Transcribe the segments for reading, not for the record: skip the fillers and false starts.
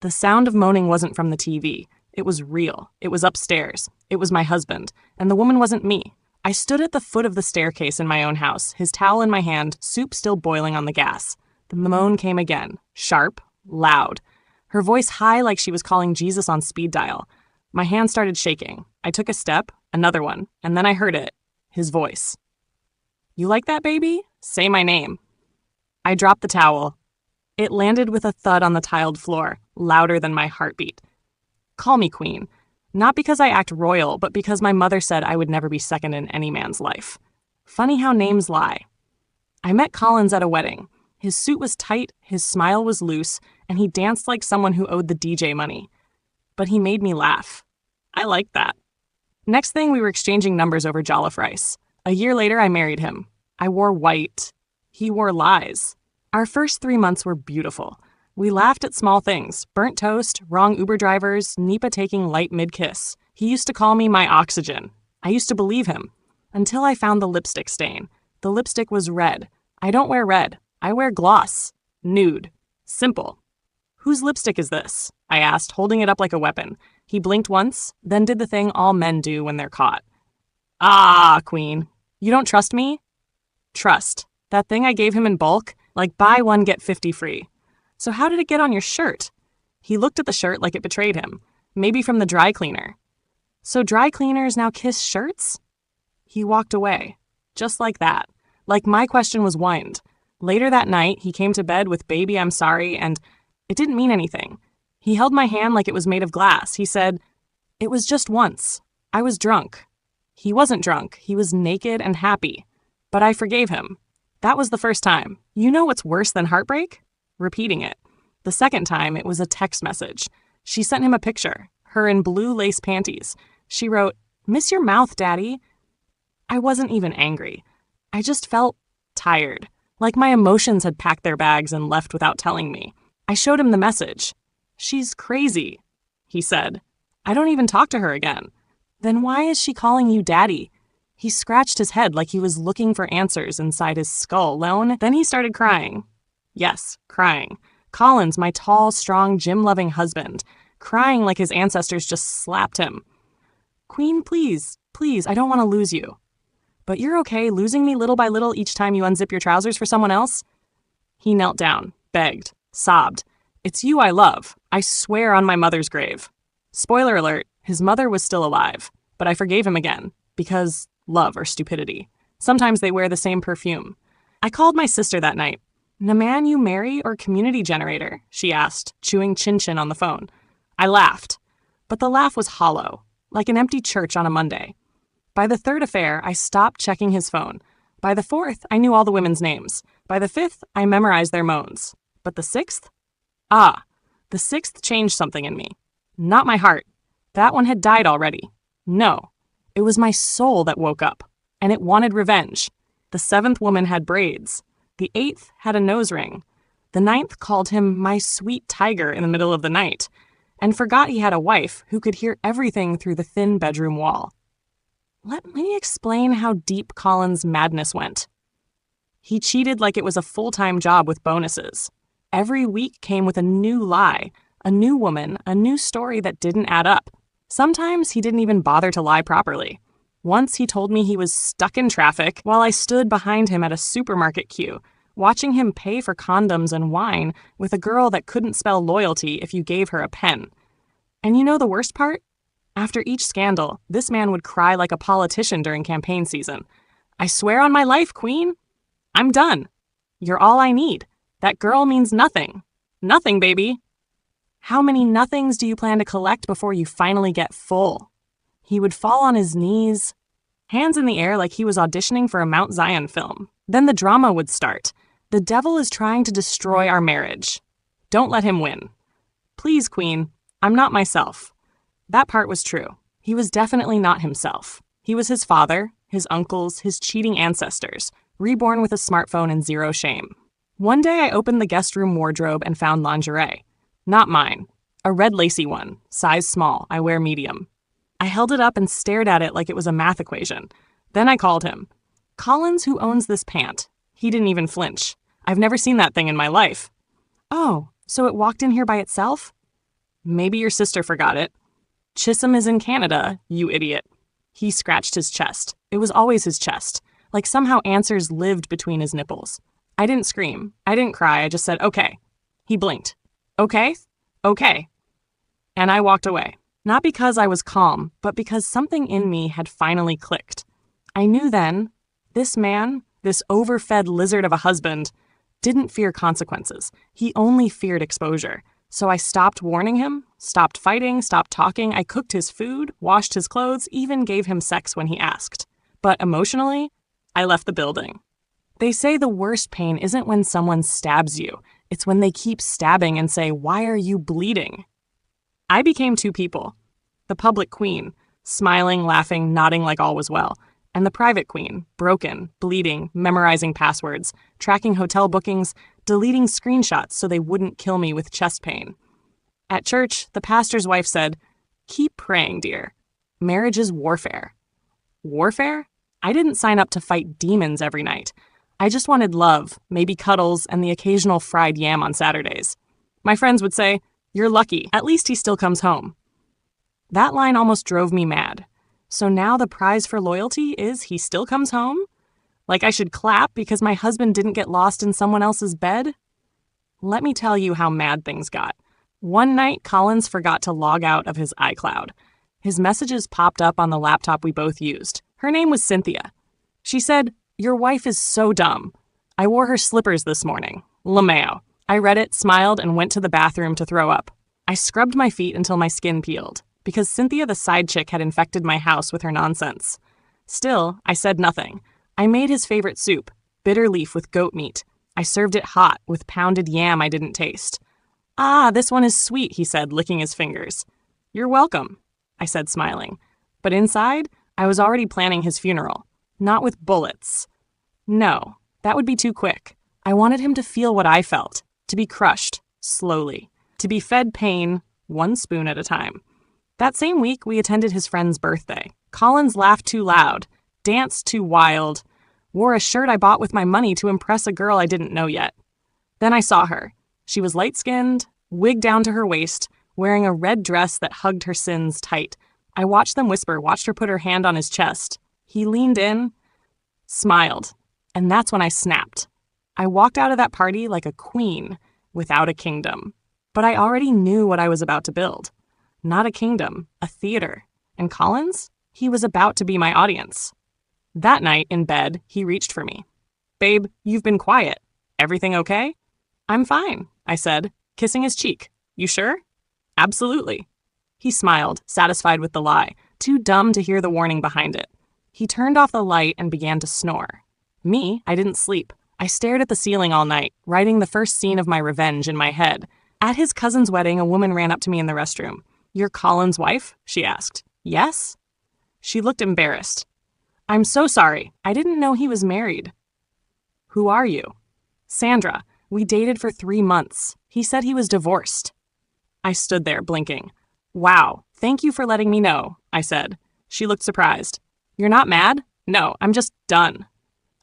The sound of moaning wasn't from the TV. It was real. It was upstairs. It was my husband. And the woman wasn't me. I stood at the foot of the staircase in my own house, his towel in my hand, soup still boiling on the gas. The moan came again, sharp, loud. Her voice high like she was calling Jesus on speed dial. My hand started shaking. I took a step, another one, and then I heard it. His voice. "You like that, baby? Say my name." I dropped the towel. It landed with a thud on the tiled floor, louder than my heartbeat. Call me queen. Not because I act royal, but because my mother said I would never be second in any man's life. Funny how names lie. I met Collins at a wedding. His suit was tight, his smile was loose, and he danced like someone who owed the DJ money. But he made me laugh. I liked that. Next thing, we were exchanging numbers over jollof rice. A year later, I married him. I wore white. He wore lies. Our first 3 months were beautiful. We laughed at small things, burnt toast, wrong Uber drivers, Nipa taking light mid-kiss. He used to call me my oxygen. I used to believe him. Until I found the lipstick stain. The lipstick was red. I don't wear red. I wear gloss. Nude. Simple. "Whose lipstick is this?" I asked, holding it up like a weapon. He blinked once, then did the thing all men do when they're caught. "Ah, queen. You don't trust me?" Trust. That thing I gave him in bulk, like buy one, get 50 free. "So how did it get on your shirt?" He looked at the shirt like it betrayed him. Maybe from the dry cleaner. "So dry cleaners now kiss shirts?" He walked away. Just like that. Like my question was wind. Later that night, he came to bed with "Baby, I'm sorry," and it didn't mean anything. He held my hand like it was made of glass. He said, "It was just once. I was drunk." He wasn't drunk. He was naked and happy. But I forgave him. That was the first time. You know what's worse than heartbreak? Repeating it. The second time, it was a text message. She sent him a picture, her in blue lace panties. She wrote, "Miss your mouth, Daddy." I wasn't even angry. I just felt tired, like my emotions had packed their bags and left without telling me. I showed him the message. "She's crazy," he said. "I don't even talk to her again." "Then why is she calling you Daddy?" He scratched his head like he was looking for answers inside his skull alone. Then he started crying. Yes, crying. Collins, my tall, strong, gym-loving husband, crying like his ancestors just slapped him. "Queen, please, please, I don't want to lose you." "But you're okay losing me little by little each time you unzip your trousers for someone else?" He knelt down, begged, sobbed. "It's you I love. I swear on my mother's grave." Spoiler alert, his mother was still alive, but I forgave him again, because love or stupidity. Sometimes they wear the same perfume. I called my sister that night. "The man you marry or community generator?" she asked, chewing chin-chin on the phone. I laughed, but the laugh was hollow, like an empty church on a Monday. By the third affair, I stopped checking his phone. By the fourth, I knew all the women's names. By the fifth, I memorized their moans. But the sixth? The sixth changed something in me. Not my heart. That one had died already. No. It was my soul that woke up, and it wanted revenge. The seventh woman had braids. The eighth had a nose ring. The ninth called him my sweet tiger in the middle of the night, and forgot he had a wife who could hear everything through the thin bedroom wall. Let me explain how deep Colin's madness went. He cheated like it was a full-time job with bonuses. Every week came with a new lie, a new woman, a new story that didn't add up. Sometimes he didn't even bother to lie properly. Once he told me he was stuck in traffic while I stood behind him at a supermarket queue, watching him pay for condoms and wine with a girl that couldn't spell loyalty if you gave her a pen. And you know the worst part? After each scandal, this man would cry like a politician during campaign season. "I swear on my life, Queen. I'm done. You're all I need. That girl means nothing. Nothing, baby." "How many nothings do you plan to collect before you finally get full?" He would fall on his knees, hands in the air like he was auditioning for a Mount Zion film. Then the drama would start. "The devil is trying to destroy our marriage. Don't let him win. Please, Queen, I'm not myself." That part was true. He was definitely not himself. He was his father, his uncles, his cheating ancestors, reborn with a smartphone and zero shame. One day I opened the guest room wardrobe and found lingerie. Not mine. A red lacy one, size small, I wear medium. I held it up and stared at it like it was a math equation. Then I called him. "Collins, who owns this pant?" He didn't even flinch. "I've never seen that thing in my life." "Oh, so it walked in here by itself?" Maybe your sister forgot it. Chisholm is in Canada, you idiot. He scratched his chest. It was always his chest. Like somehow answers lived between his nipples. I didn't scream. I didn't cry. I just said, okay. He blinked. Okay? Okay. And I walked away. Not because I was calm, but because something in me had finally clicked. I knew then, this man, this overfed lizard of a husband, didn't fear consequences. He only feared exposure. So I stopped warning him, stopped fighting, stopped talking. I cooked his food, washed his clothes, even gave him sex when he asked. But emotionally, I left the building. They say the worst pain isn't when someone stabs you. It's when they keep stabbing and say, "Why are you bleeding?" I became two people. The public queen, smiling, laughing, nodding like all was well. And the private queen, broken, bleeding, memorizing passwords, tracking hotel bookings, deleting screenshots so they wouldn't kill me with chest pain. At church, the pastor's wife said, "Keep praying, dear. Marriage is warfare." Warfare? I didn't sign up to fight demons every night. I just wanted love, maybe cuddles, and the occasional fried yam on Saturdays. My friends would say, "You're lucky. At least he still comes home." That line almost drove me mad. So now the prize for loyalty is he still comes home? Like I should clap because my husband didn't get lost in someone else's bed? Let me tell you how mad things got. One night, Collins forgot to log out of his iCloud. His messages popped up on the laptop we both used. Her name was Cynthia. She said, "Your wife is so dumb. I wore her slippers this morning. LeMayo." I read it, smiled, and went to the bathroom to throw up. I scrubbed my feet until my skin peeled, because Cynthia the side chick had infected my house with her nonsense. Still, I said nothing. I made his favorite soup, bitter leaf with goat meat. I served it hot, with pounded yam I didn't taste. "Ah, this one is sweet," he said, licking his fingers. "You're welcome," I said, smiling. But inside, I was already planning his funeral. Not with bullets. No, that would be too quick. I wanted him to feel what I felt, to be crushed, slowly, to be fed pain, one spoon at a time. That same week, we attended his friend's birthday. Collins laughed too loud, danced too wild, wore a shirt I bought with my money to impress a girl I didn't know yet. Then I saw her. She was light-skinned, wig down to her waist, wearing a red dress that hugged her sins tight. I watched them whisper, watched her put her hand on his chest. He leaned in, smiled, and that's when I snapped. I walked out of that party like a queen without a kingdom. But I already knew what I was about to build. Not a kingdom, a theater. And Collins? He was about to be my audience. That night, in bed, he reached for me. "Babe, you've been quiet. Everything okay?" "I'm fine," I said, kissing his cheek. "You sure?" "Absolutely." He smiled, satisfied with the lie, too dumb to hear the warning behind it. He turned off the light and began to snore. Me, I didn't sleep. I stared at the ceiling all night, writing the first scene of my revenge in my head. At his cousin's wedding, a woman ran up to me in the restroom. "You're Colin's wife?" she asked. "Yes?" She looked embarrassed. "I'm so sorry. I didn't know he was married." "Who are you?" "Sandra. We dated for 3 months. He said he was divorced." I stood there, blinking. "Wow, thank you for letting me know," I said. She looked surprised. "You're not mad?" "No, I'm just done."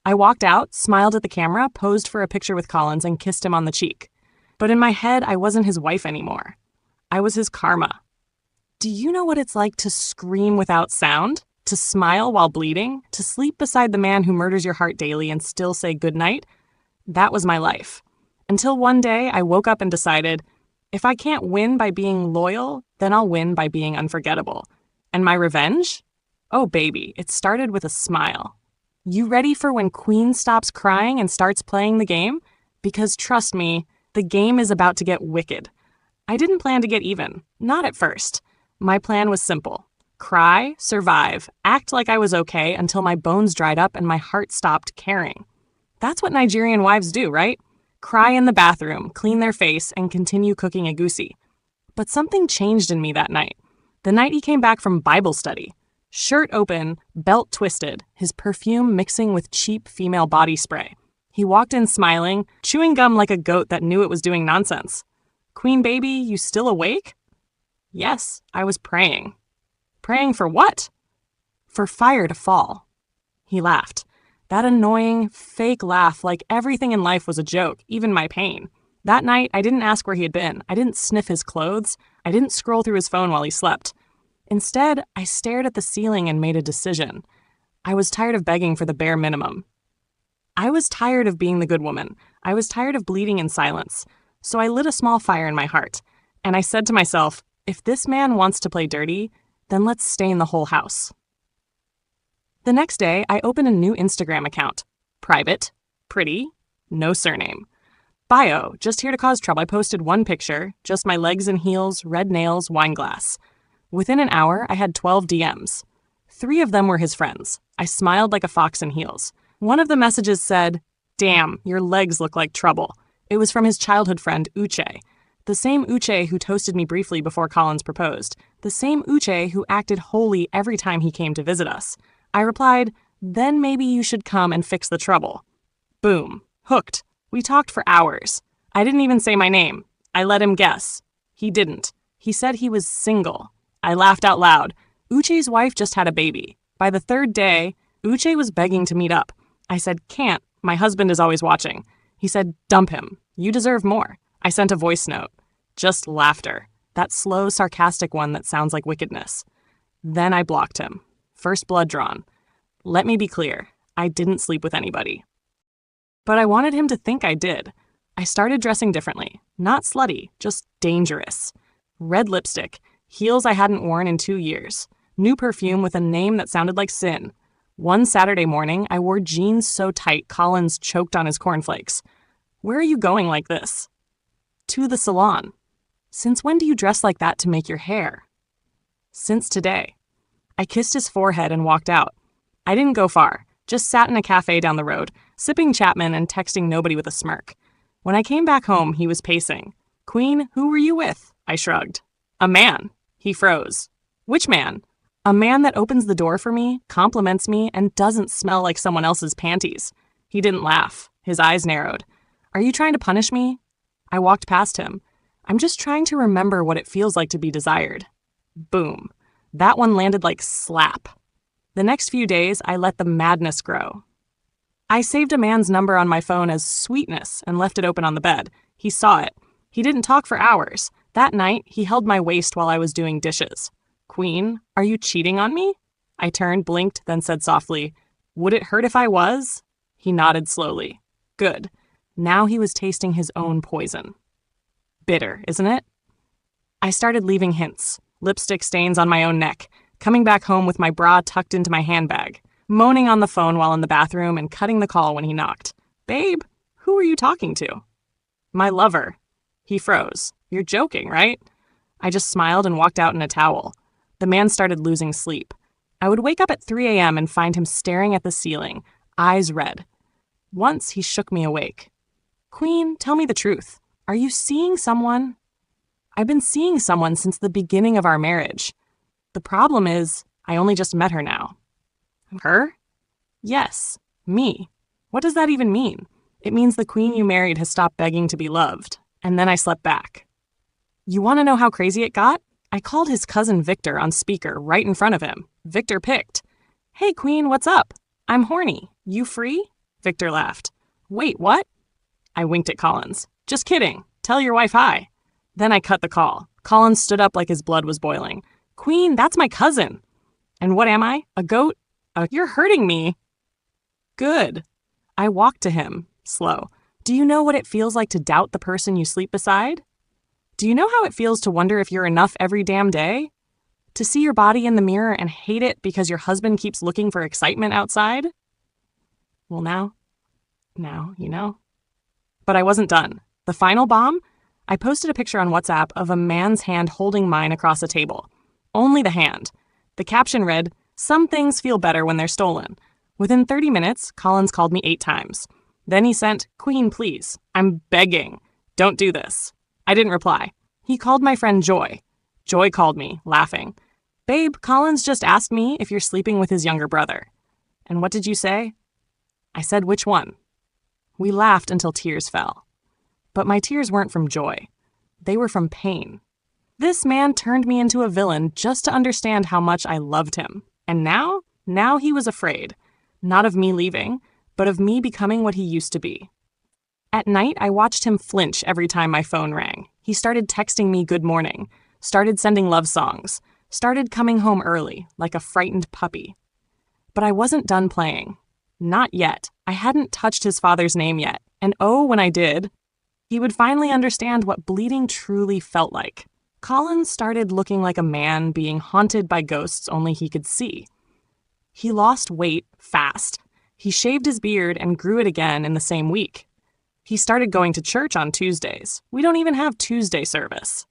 I walked out, smiled at the camera, posed for a picture with Collins, and kissed him on the cheek. But in my head, I wasn't his wife anymore. I was his karma. Do you know what it's like to scream without sound? To smile while bleeding? To sleep beside the man who murders your heart daily and still say goodnight? That was my life. Until one day, I woke up and decided, if I can't win by being loyal, then I'll win by being unforgettable. And my revenge? Oh, baby, it started with a smile. You ready for when Queen stops crying and starts playing the game? Because trust me, the game is about to get wicked. I didn't plan to get even. Not at first. My plan was simple. Cry, survive, act like I was okay until my bones dried up and my heart stopped caring. That's what Nigerian wives do, right? Cry in the bathroom, clean their face, and continue cooking egusi. But something changed in me that night. The night he came back from Bible study. Shirt open, belt twisted, his perfume mixing with cheap female body spray. He walked in smiling, chewing gum like a goat that knew it was doing nonsense. "Queen baby, you still awake?" Yes, I was praying. Praying for what? For fire to fall. He laughed. That annoying, fake laugh like everything in life was a joke, even my pain. That night, I didn't ask where he had been. I didn't sniff his clothes. I didn't scroll through his phone while he slept. Instead, I stared at the ceiling and made a decision. I was tired of begging for the bare minimum. I was tired of being the good woman. I was tired of bleeding in silence. So I lit a small fire in my heart, and I said to myself, if this man wants to play dirty, then let's stain the whole house. The next day, I opened a new Instagram account. Private, pretty, no surname. Bio, just here to cause trouble. I posted one picture, just my legs and heels, red nails, wine glass. Within an hour, I had 12 DMs. 3 of them were his friends. I smiled like a fox in heels. One of the messages said, "Damn, your legs look like trouble." It was from his childhood friend, Uche. The same Uche who toasted me briefly before Collins proposed. The same Uche who acted holy every time he came to visit us. I replied, "Then maybe you should come and fix the trouble." Boom. Hooked. We talked for hours. I didn't even say my name. I let him guess. He didn't. He said he was single. I laughed out loud. Uche's wife just had a baby. By the 3rd day, Uche was begging to meet up. I said, "Can't. My husband is always watching." He said, "Dump him. You deserve more." I sent a voice note. Just laughter. That slow, sarcastic one that sounds like wickedness. Then I blocked him. First blood drawn. Let me be clear. I didn't sleep with anybody. But I wanted him to think I did. I started dressing differently. Not slutty, just dangerous. Red lipstick, heels I hadn't worn in 2 years, new perfume with a name that sounded like sin. One Saturday morning, I wore jeans so tight Collins choked on his cornflakes. "Where are you going like this?" "To the salon." "Since when do you dress like that to make your hair?" "Since today." I kissed his forehead and walked out. I didn't go far, just sat in a cafe down the road, sipping Chapman and texting nobody with a smirk. When I came back home, he was pacing. "Queen, who were you with?" I shrugged. "A man." He froze. "Which man?" "A man that opens the door for me, compliments me, and doesn't smell like someone else's panties." He didn't laugh. His eyes narrowed. "Are you trying to punish me?" I walked past him. "I'm just trying to remember what it feels like to be desired." Boom. That one landed like slap. The next few days, I let the madness grow. I saved a man's number on my phone as Sweetness and left it open on the bed. He saw it. He didn't talk for hours. That night, he held my waist while I was doing dishes. "Queen, are you cheating on me?" I turned, blinked, then said softly, "Would it hurt if I was?" He nodded slowly. Good. Now he was tasting his own poison. Bitter, isn't it? I started leaving hints, lipstick stains on my own neck, coming back home with my bra tucked into my handbag, moaning on the phone while in the bathroom and cutting the call when he knocked. "Babe, who are you talking to?" "My lover." He froze. "You're joking, right?" I just smiled and walked out in a towel. The man started losing sleep. I would wake up at 3 a.m. and find him staring at the ceiling, eyes red. Once he shook me awake. "Queen, tell me the truth. Are you seeing someone?" "I've been seeing someone since the beginning of our marriage. The problem is, I only just met her now." "Her?" "Yes, me. What does that even mean?" "It means the queen you married has stopped begging to be loved." And then I slept back. You want to know how crazy it got? I called his cousin Victor on speaker right in front of him. Victor picked. "Hey, Queen, what's up? I'm horny. You free?" Victor laughed. "Wait, what?" I winked at Collins. "Just kidding. Tell your wife hi." Then I cut the call. Collins stood up like his blood was boiling. "Queen, that's my cousin." "And what am I? A goat? You're hurting me." "Good." I walked to him, slow. "Do you know what it feels like to doubt the person you sleep beside? Do you know how it feels to wonder if you're enough every damn day? To see your body in the mirror and hate it because your husband keeps looking for excitement outside?" Well, now you know. But I wasn't done. The final bomb? I posted a picture on WhatsApp of a man's hand holding mine across a table. Only the hand. The caption read, "Some things feel better when they're stolen." Within 30 minutes, Collins called me 8 times. Then he sent, "Queen, please. I'm begging. Don't do this." I didn't reply. He called my friend Joy. Joy called me, laughing. "Babe, Collins just asked me if you're sleeping with his younger brother." "And what did you say?" I said, "Which one?" We laughed until tears fell. But my tears weren't from joy. They were from pain. This man turned me into a villain just to understand how much I loved him. And now he was afraid. Not of me leaving, but of me becoming what he used to be. At night, I watched him flinch every time my phone rang. He started texting me good morning, started sending love songs, started coming home early, like a frightened puppy. But I wasn't done playing. Not yet. I hadn't touched his father's name yet. And oh, when I did, he would finally understand what bleeding truly felt like. Collins started looking like a man being haunted by ghosts only he could see. He lost weight fast. He shaved his beard and grew it again in the same week. He started going to church on Tuesdays. We don't even have Tuesday service.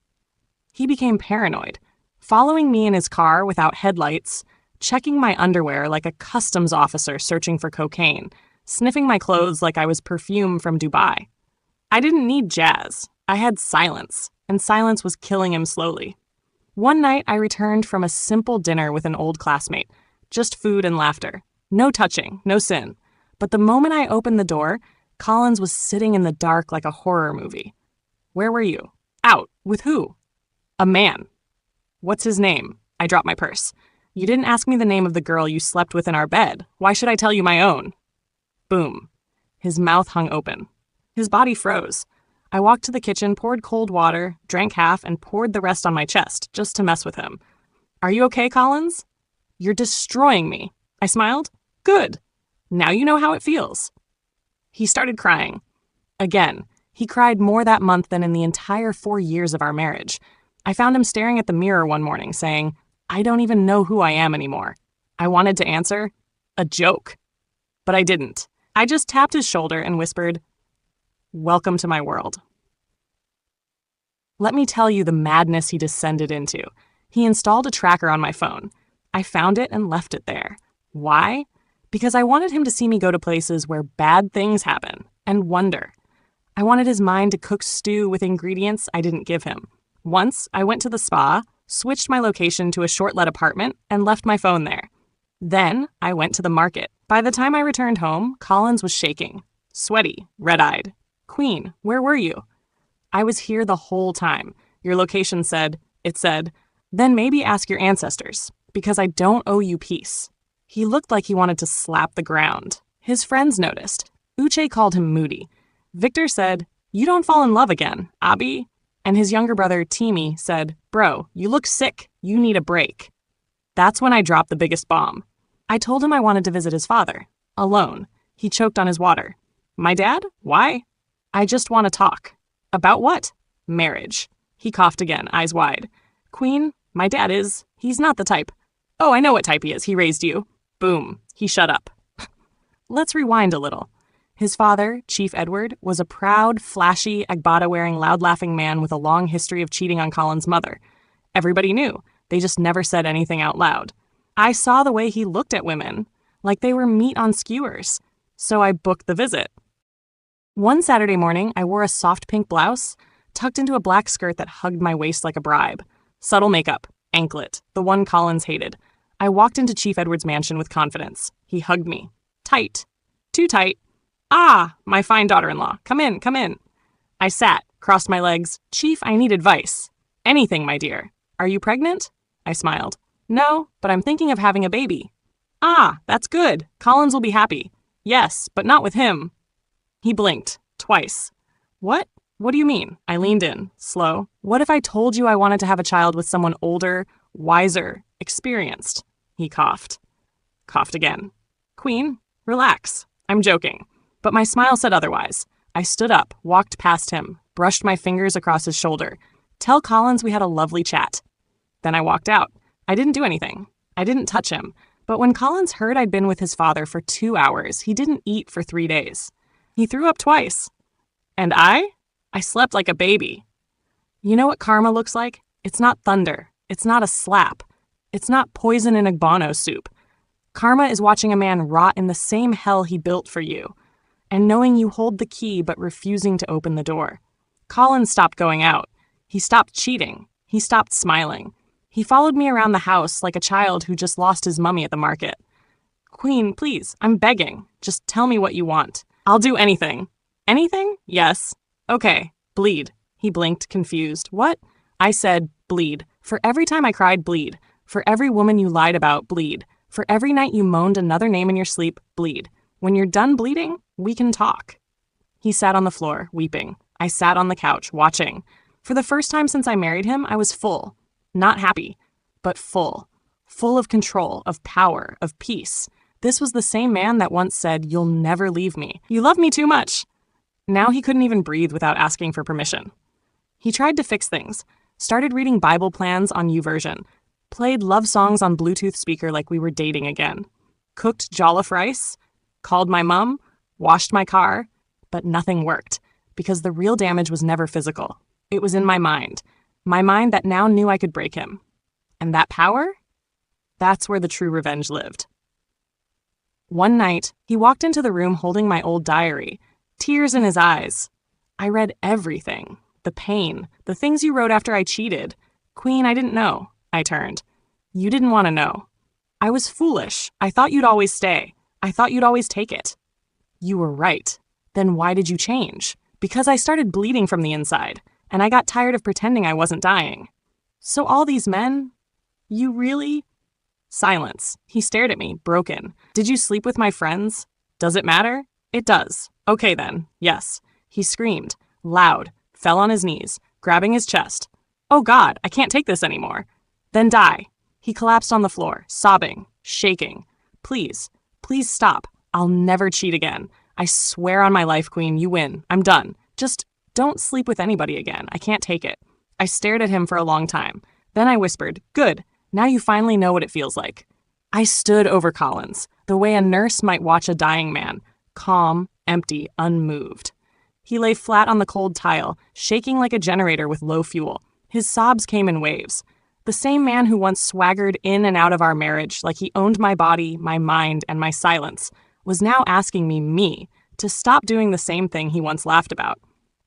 He became paranoid, following me in his car without headlights, checking my underwear like a customs officer searching for cocaine, sniffing my clothes like I was perfume from Dubai. I didn't need jazz. I had silence, and silence was killing him slowly. One night, I returned from a simple dinner with an old classmate, just food and laughter. No touching, no sin. But the moment I opened the door, Collins was sitting in the dark like a horror movie. Where were you? Out. With who? A man. What's his name? I dropped my purse. You didn't ask me the name of the girl you slept with in our bed. Why should I tell you my own? Boom. His mouth hung open. His body froze. I walked to the kitchen, poured cold water, drank half, and poured the rest on my chest, just to mess with him. Are you okay, Collins? You're destroying me. I smiled. Good. Now you know how it feels. He started crying. Again, he cried more that month than in the entire 4 years of our marriage. I found him staring at the mirror one morning, saying, I don't even know who I am anymore. I wanted to answer, a joke. But I didn't. I just tapped his shoulder and whispered, welcome to my world. Let me tell you the madness he descended into. He installed a tracker on my phone. I found it and left it there. Why? Because I wanted him to see me go to places where bad things happen and wonder. I wanted his mind to cook stew with ingredients I didn't give him. Once, I went to the spa, switched my location to a short-let apartment, and left my phone there. Then, I went to the market. By the time I returned home, Collins was shaking, sweaty, red-eyed. Queen, where were you? I was here the whole time. Your location said, then maybe ask your ancestors, because I don't owe you peace. He looked like he wanted to slap the ground. His friends noticed. Uche called him moody. Victor said, you don't fall in love again, Abi. And his younger brother, Timi, said, bro, you look sick. You need a break. That's when I dropped the biggest bomb. I told him I wanted to visit his father. Alone. He choked on his water. My dad? Why? I just want to talk. About what? Marriage. He coughed again, eyes wide. Queen, my dad is. He's not the type. Oh, I know what type he is. He raised you. Boom. He shut up. Let's rewind a little. His father, Chief Edward, was a proud, flashy, Agbada-wearing, loud-laughing man with a long history of cheating on Colin's mother. Everybody knew. They just never said anything out loud. I saw the way he looked at women, like they were meat on skewers. So I booked the visit. One Saturday morning, I wore a soft pink blouse, tucked into a black skirt that hugged my waist like a bribe. Subtle makeup. Anklet. The one Collins hated. I walked into Chief Edward's mansion with confidence. He hugged me. Tight. Too tight. Ah, my fine daughter-in-law. Come in, come in. I sat, crossed my legs. Chief, I need advice. Anything, my dear. Are you pregnant? I smiled. No, but I'm thinking of having a baby. Ah, that's good. Collins will be happy. Yes, but not with him. He blinked. Twice. What? What do you mean? I leaned in, slow. What if I told you I wanted to have a child with someone older, wiser, experienced? He coughed. Coughed again. Queen, relax. I'm joking. But my smile said otherwise. I stood up, walked past him, brushed my fingers across his shoulder. Tell Collins we had a lovely chat. Then I walked out. I didn't do anything. I didn't touch him. But when Collins heard I'd been with his father for 2 hours, he didn't eat for 3 days. He threw up twice. And I slept like a baby. You know what karma looks like? It's not thunder. It's not a slap. It's not poison in Igbono soup. Karma is watching a man rot in the same hell he built for you, and knowing you hold the key but refusing to open the door. Collins stopped going out. He stopped cheating. He stopped smiling. He followed me around the house like a child who just lost his mummy at the market. Queen, please, I'm begging. Just tell me what you want. I'll do anything. Anything? Yes. Okay, bleed. He blinked, confused. What? I said, bleed. For every time I cried, bleed. For every woman you lied about, bleed. For every night you moaned another name in your sleep, bleed. When you're done bleeding, we can talk. He sat on the floor, weeping. I sat on the couch, watching. For the first time since I married him, I was full. Not happy, but full. Full of control, of power, of peace. This was the same man that once said, "You'll never leave me. You love me too much." Now he couldn't even breathe without asking for permission. He tried to fix things. Started reading Bible plans on YouVersion. Played love songs on Bluetooth speaker like we were dating again. Cooked jollof rice. Called my mom. Washed my car. But nothing worked, because the real damage was never physical. It was in my mind. My mind that now knew I could break him. And that power? That's where the true revenge lived. One night, he walked into the room holding my old diary, tears in his eyes. I read everything. The pain, the things you wrote after I cheated. Queen, I didn't know. I turned. You didn't want to know. I was foolish. I thought you'd always stay. I thought you'd always take it. You were right. Then why did you change? Because I started bleeding from the inside, and I got tired of pretending I wasn't dying. So all these men, you really? Silence. He stared at me, broken. Did you sleep with my friends? Does it matter? It does. Okay then, yes. He screamed, loud, fell on his knees, grabbing his chest. Oh God, I can't take this anymore. Then die. He collapsed on the floor, sobbing, shaking. Please, please stop. I'll never cheat again. I swear on my life, Queen, you win. I'm done. Just don't sleep with anybody again. I can't take it. I stared at him for a long time. Then I whispered, good. Now you finally know what it feels like. I stood over Collins, the way a nurse might watch a dying man, calm, empty, unmoved. He lay flat on the cold tile, shaking like a generator with low fuel. His sobs came in waves. The same man who once swaggered in and out of our marriage like he owned my body, my mind, and my silence, was now asking me, to stop doing the same thing he once laughed about.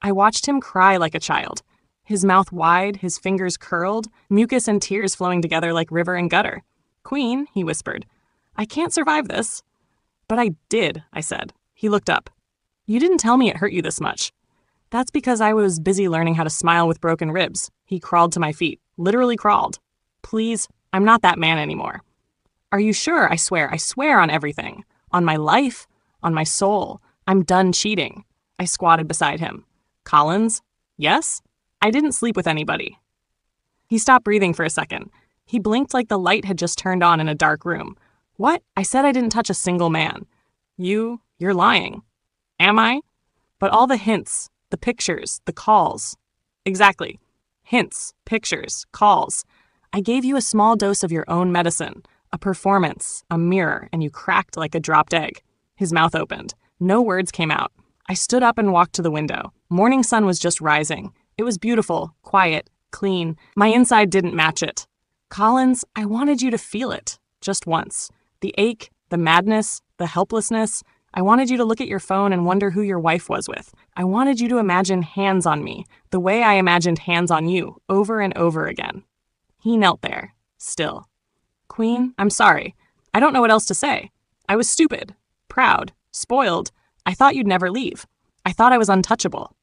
I watched him cry like a child. His mouth wide, his fingers curled, mucus and tears flowing together like river and gutter. Queen, he whispered, I can't survive this. But I did, I said. He looked up. You didn't tell me it hurt you this much. That's because I was busy learning how to smile with broken ribs. He crawled to my feet, literally crawled. Please, I'm not that man anymore. Are you sure? I swear on everything. On my life, on my soul. I'm done cheating. I squatted beside him. Collins? Yes? I didn't sleep with anybody. He stopped breathing for a second. He blinked like the light had just turned on in a dark room. What? I said I didn't touch a single man. You're lying. Am I? But all the hints, the pictures, the calls. Exactly. Hints, pictures, calls. I gave you a small dose of your own medicine, a performance, a mirror, and you cracked like a dropped egg. His mouth opened. No words came out. I stood up and walked to the window. Morning sun was just rising. It was beautiful, quiet, clean. My inside didn't match it. Collins, I wanted you to feel it, just once. The ache, the madness, the helplessness. I wanted you to look at your phone and wonder who your wife was with. I wanted you to imagine hands on me, the way I imagined hands on you, over and over again. He knelt there, still. Queen, I'm sorry. I don't know what else to say. I was stupid, proud, spoiled. I thought you'd never leave. I thought I was untouchable.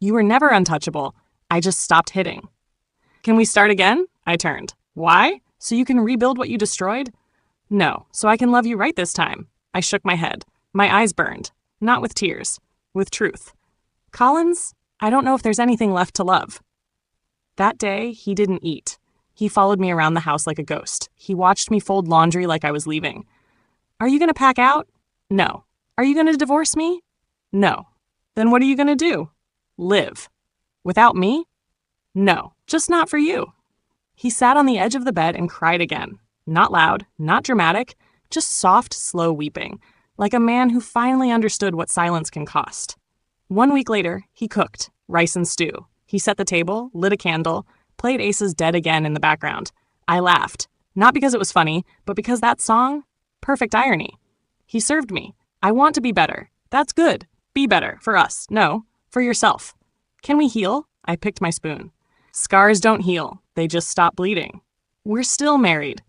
You were never untouchable. I just stopped hitting. Can we start again? I turned. Why? So you can rebuild what you destroyed? No, so I can love you right this time. I shook my head. My eyes burned. Not with tears. With truth. Collins, I don't know if there's anything left to love. That day, he didn't eat. He followed me around the house like a ghost. He watched me fold laundry like I was leaving. Are you going to pack out? No. Are you going to divorce me? No. Then what are you going to do? Live. Without me? No, just not for you. He sat on the edge of the bed and cried again. Not loud, not dramatic, just soft, slow weeping, like a man who finally understood what silence can cost. 1 week later, he cooked rice and stew. He set the table, lit a candle, played Ace's Dead Again in the background. I laughed, not because it was funny, but because that song, perfect irony. He served me. I want to be better. That's good. Be better. For us. No. For yourself. Can we heal? I picked my spoon. Scars don't heal. They just stop bleeding. We're still married.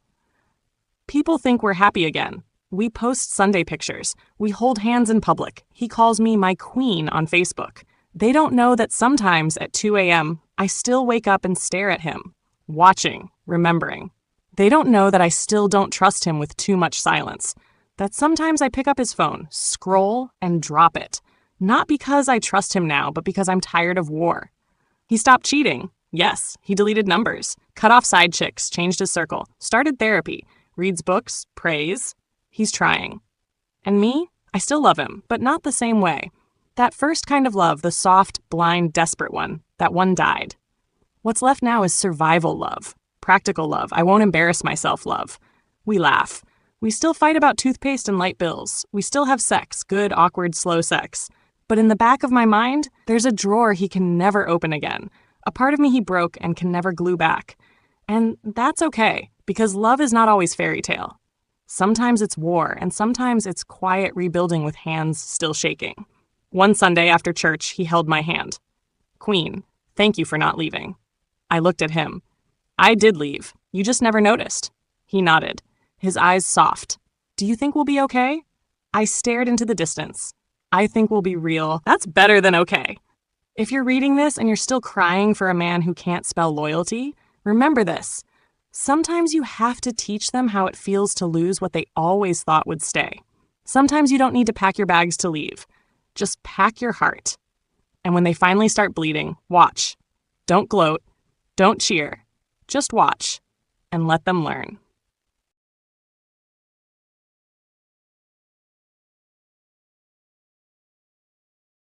People think we're happy again. We post Sunday pictures. We hold hands in public. He calls me my queen on Facebook. They don't know that sometimes at 2 a.m., I still wake up and stare at him, watching, remembering. They don't know that I still don't trust him with too much silence. That sometimes I pick up his phone, scroll, and drop it. Not because I trust him now, but because I'm tired of war. He stopped cheating. Yes, he deleted numbers, cut off side chicks, changed his circle, started therapy, reads books, prays. He's trying. And me? I still love him, but not the same way. That first kind of love, the soft, blind, desperate one, that one died. What's left now is survival love, practical love, I won't embarrass myself love. We laugh. We still fight about toothpaste and light bills. We still have sex, good, awkward, slow sex. But in the back of my mind, there's a drawer he can never open again. A part of me he broke and can never glue back. And that's okay, because love is not always fairy tale. Sometimes it's war, and sometimes it's quiet rebuilding with hands still shaking. One Sunday after church, he held my hand. Queen, thank you for not leaving. I looked at him. I did leave. You just never noticed. He nodded, his eyes soft. Do you think we'll be okay? I stared into the distance. I think we'll be real. That's better than okay. If you're reading this and you're still crying for a man who can't spell loyalty, remember this. Sometimes you have to teach them how it feels to lose what they always thought would stay. Sometimes you don't need to pack your bags to leave. Just pack your heart. And when they finally start bleeding, watch. Don't gloat. Don't cheer. Just watch. And let them learn.